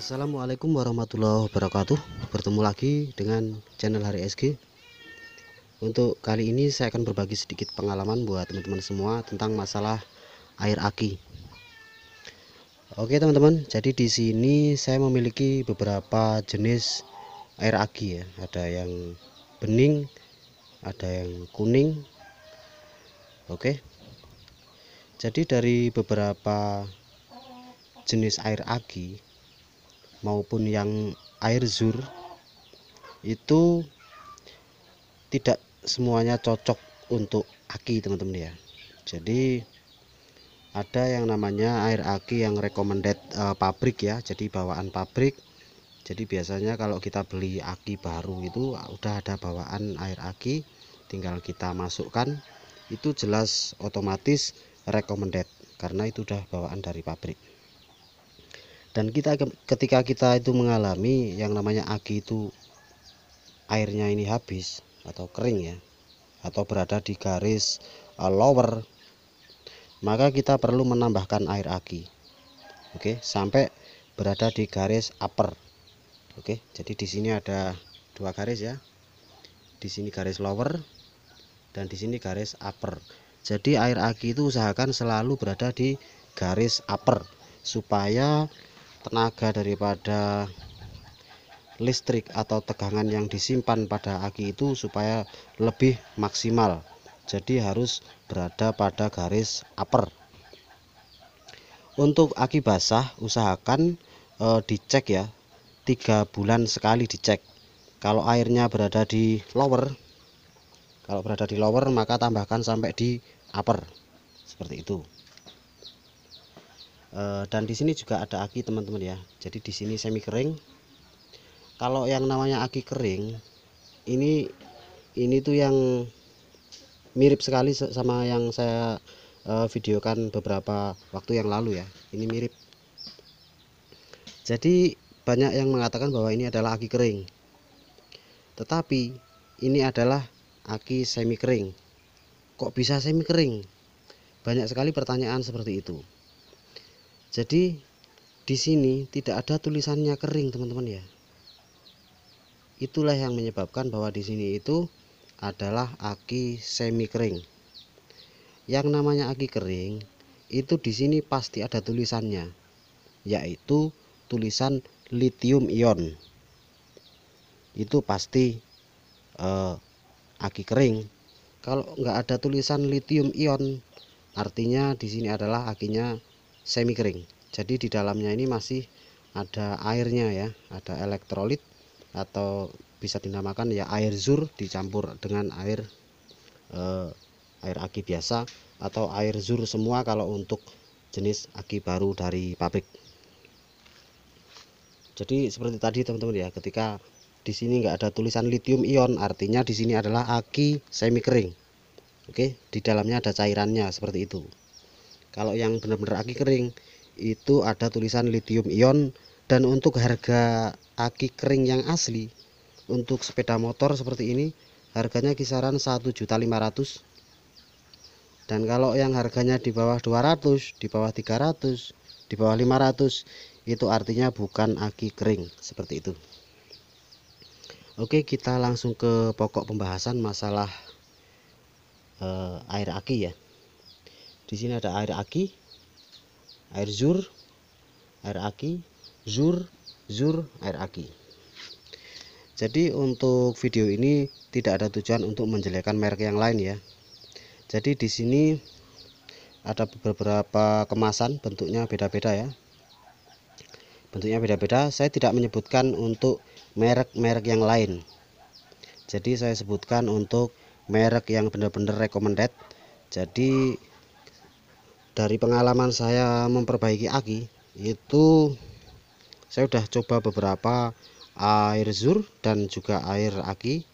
Assalamualaikum warahmatullahi wabarakatuh. Bertemu lagi dengan channel Hari SG. Untuk kali ini saya akan berbagi sedikit pengalaman buat teman-teman semua tentang masalah air aki. Oke teman-teman, jadi di sini saya memiliki beberapa jenis air aki ya. Ada yang bening, ada yang kuning. Oke. Jadi dari beberapa jenis air aki maupun yang air zur itu tidak semuanya cocok untuk aki teman-teman ya. Jadi ada yang namanya air aki yang recommended pabrik ya, jadi bawaan pabrik. Jadi biasanya kalau kita beli aki baru itu udah ada bawaan air aki, tinggal kita masukkan, itu jelas otomatis recommended karena itu udah bawaan dari pabrik. Dan ketika kita itu mengalami yang namanya aki itu airnya ini habis atau kering ya, atau berada di garis lower, maka kita perlu menambahkan air aki. Oke, sampai berada di garis upper. Oke, jadi di sini ada dua garis ya. Di sini garis lower dan di sini garis upper. Jadi air aki itu usahakan selalu berada di garis upper supaya tenaga daripada listrik atau tegangan yang disimpan pada aki itu supaya lebih maksimal. Jadi harus berada pada garis upper. Untuk aki basah usahakan dicek ya, 3 bulan sekali dicek. Kalau airnya berada di lower, maka tambahkan sampai di upper seperti itu. Dan di sini juga ada aki teman-teman ya. Jadi di sini semi kering. Kalau yang namanya aki kering ini tuh yang mirip sekali sama yang saya videokan beberapa waktu yang lalu ya. Ini mirip. Jadi banyak yang mengatakan bahwa ini adalah aki kering, tetapi ini adalah aki semi kering. Kok bisa semi kering? Banyak sekali pertanyaan seperti itu. Jadi di sini tidak ada tulisannya kering teman-teman ya. Itulah yang menyebabkan bahwa di sini itu adalah aki semi kering. Yang namanya aki kering itu di sini pasti ada tulisannya, yaitu tulisan lithium ion. Itu pasti aki kering. Kalau nggak ada tulisan lithium ion, artinya di sini adalah akinya semi kering. Jadi di dalamnya ini masih ada airnya ya, ada elektrolit atau bisa dinamakan ya air zur dicampur dengan air aki biasa atau air zur semua kalau untuk jenis aki baru dari pabrik. Jadi seperti tadi teman-teman ya, ketika di sini nggak ada tulisan lithium ion, artinya di sini adalah aki semi kering. Oke, di dalamnya ada cairannya seperti itu. Kalau yang benar-benar aki kering itu ada tulisan lithium ion. Dan untuk harga aki kering yang asli untuk sepeda motor seperti ini harganya kisaran 1.500.000. Dan kalau yang harganya di bawah 200, di bawah 300, di bawah 500, itu artinya bukan aki kering seperti itu. Oke, kita langsung ke pokok pembahasan masalah air aki ya. Di sini ada air aki, air zur, air aki, zur, air aki. Jadi untuk video ini tidak ada tujuan untuk menjelekkan merek yang lain ya. Jadi di sini ada beberapa kemasan, bentuknya beda-beda ya. Bentuknya beda-beda. Saya tidak menyebutkan untuk merek-merek yang lain. Jadi saya sebutkan untuk merek yang benar-benar recommended. Jadi dari pengalaman saya memperbaiki aki itu saya sudah coba beberapa air zur dan juga air aki.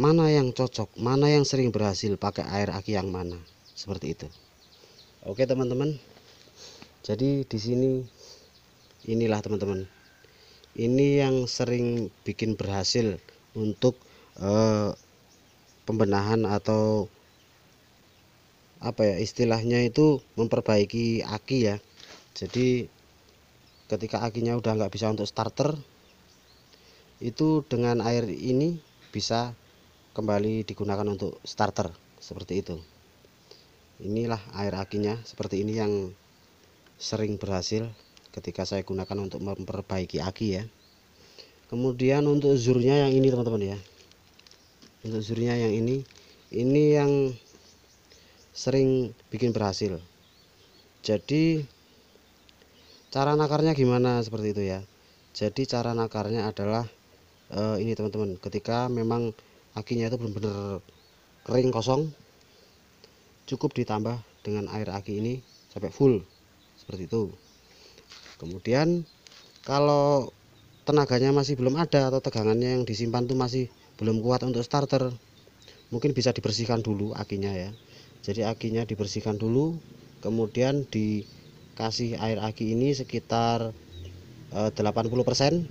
Mana yang cocok, mana yang sering berhasil pakai air aki yang mana, seperti itu. Oke teman-teman, jadi di sini inilah teman-teman, ini yang sering bikin berhasil untuk pembenahan atau apa ya istilahnya itu memperbaiki aki ya. Jadi ketika akinya udah nggak bisa untuk starter, itu dengan air ini bisa kembali digunakan untuk starter seperti itu. Inilah air akinya seperti ini yang sering berhasil ketika saya gunakan untuk memperbaiki aki ya. Kemudian untuk zurnya yang ini teman-teman ya, untuk zurnya yang ini yang sering bikin berhasil. Jadi cara nakarnya gimana seperti itu ya. Jadi cara nakarnya adalah ini teman-teman, ketika memang akinya itu benar-benar kering kosong, cukup ditambah dengan air aki ini sampai full seperti itu. Kemudian kalau tenaganya masih belum ada atau tegangannya yang disimpan tuh masih belum kuat untuk starter, mungkin bisa dibersihkan dulu akinya ya. Jadi akinya dibersihkan dulu, kemudian dikasih air aki ini sekitar 80%,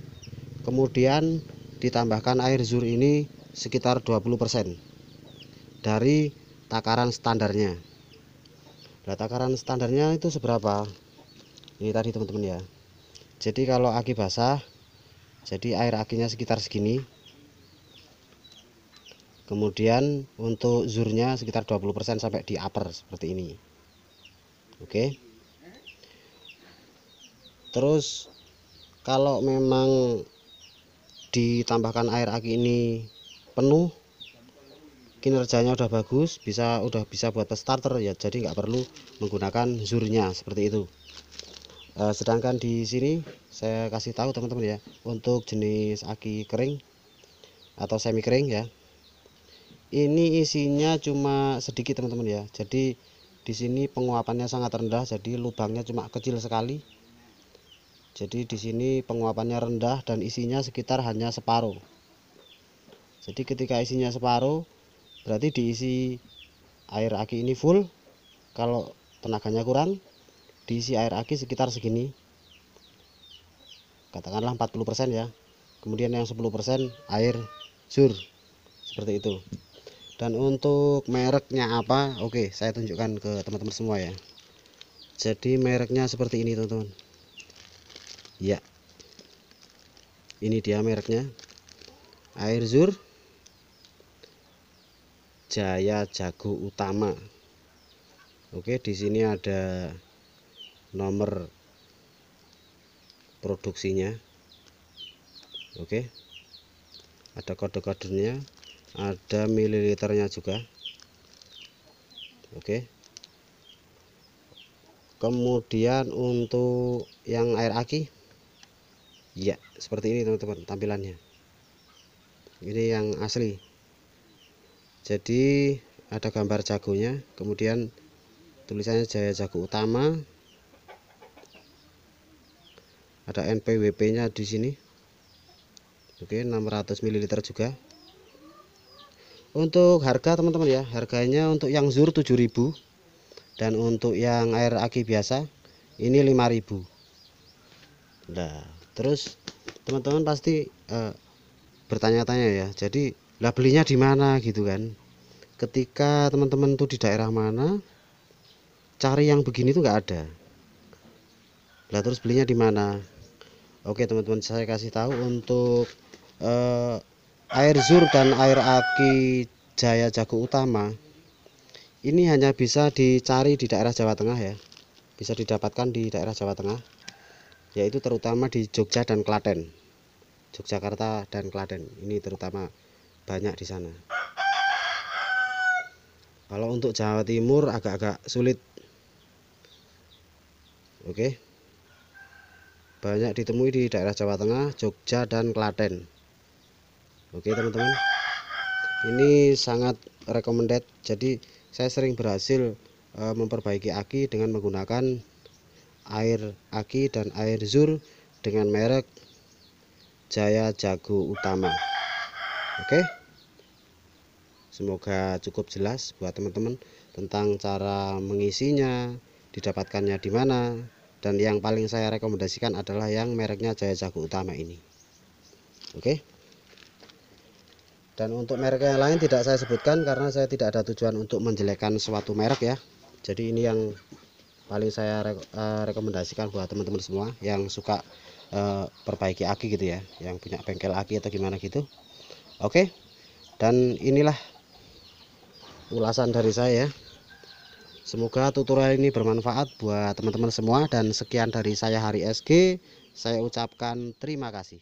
kemudian ditambahkan air zur ini sekitar 20% dari takaran standarnya. Nah, takaran standarnya itu seberapa? Ini tadi teman-teman ya. Jadi kalau aki basah, jadi air akinya sekitar segini. Kemudian untuk zurnya sekitar 20% sampai di upper seperti ini. Oke. Terus kalau memang ditambahkan air aki ini penuh, kinerjanya udah bagus, udah bisa buat starter ya, jadi nggak perlu menggunakan zurnya seperti itu. Sedangkan di sini saya kasih tahu teman-teman ya, untuk jenis aki kering atau semi kering ya, ini isinya cuma sedikit teman-teman ya. Jadi di sini penguapannya sangat rendah, jadi lubangnya cuma kecil sekali. Jadi di sini penguapannya rendah dan isinya sekitar hanya separuh. Jadi ketika isinya separuh, berarti diisi air aki ini full. Kalau tenaganya kurang, diisi air aki sekitar segini, katakanlah 40% ya. Kemudian yang 10% air zur seperti itu. Dan untuk mereknya apa, oke, saya tunjukkan ke teman-teman semua ya. Jadi mereknya seperti ini teman-teman ya, ini dia mereknya, air zur Jaya Jago Utama. Oke, di sini ada nomor produksinya. Oke, ada kode-kodenya, ada mililiternya juga. Oke. Kemudian untuk yang air aki ya seperti ini teman-teman tampilannya. Ini yang asli. Jadi ada gambar jagonya, kemudian tulisannya Jaya Jago Utama, ada NPWP nya di sini. Oke, 600 ml juga. Untuk harga teman-teman ya, harganya untuk yang zur 7.000 dan untuk yang air aki biasa ini 5.000. Nah, terus teman-teman pasti bertanya-tanya ya, jadi lah belinya di mana gitu kan. Ketika teman-teman tuh di daerah mana, cari yang begini tuh nggak ada. Lah terus belinya di mana? Oke teman-teman, saya kasih tahu untuk air zur dan air aki Jaya Jago Utama ini hanya bisa dicari di daerah Jawa Tengah ya, bisa didapatkan di daerah Jawa Tengah, yaitu terutama di Jogja dan Klaten, Yogyakarta dan Klaten, ini terutama banyak di sana. Kalau untuk Jawa Timur agak-agak sulit. Oke, banyak ditemui di daerah Jawa Tengah, Jogja dan Klaten. Oke teman-teman, ini sangat recommended. Jadi saya sering berhasil memperbaiki aki dengan menggunakan air aki dan air zur dengan merek Jaya Jago Utama. Oke, semoga cukup jelas buat teman-teman tentang cara mengisinya, didapatkannya di mana, dan yang paling saya rekomendasikan adalah yang mereknya Jaya Jago Utama ini. Oke. Dan untuk merek yang lain tidak saya sebutkan karena saya tidak ada tujuan untuk menjelekkan suatu merek ya. Jadi ini yang paling saya rekomendasikan buat teman-teman semua yang suka perbaiki aki gitu ya, yang punya bengkel aki atau gimana gitu. Oke, dan inilah ulasan dari saya. Semoga tutorial ini bermanfaat buat teman-teman semua, dan sekian dari saya Hari SG. Saya ucapkan terima kasih.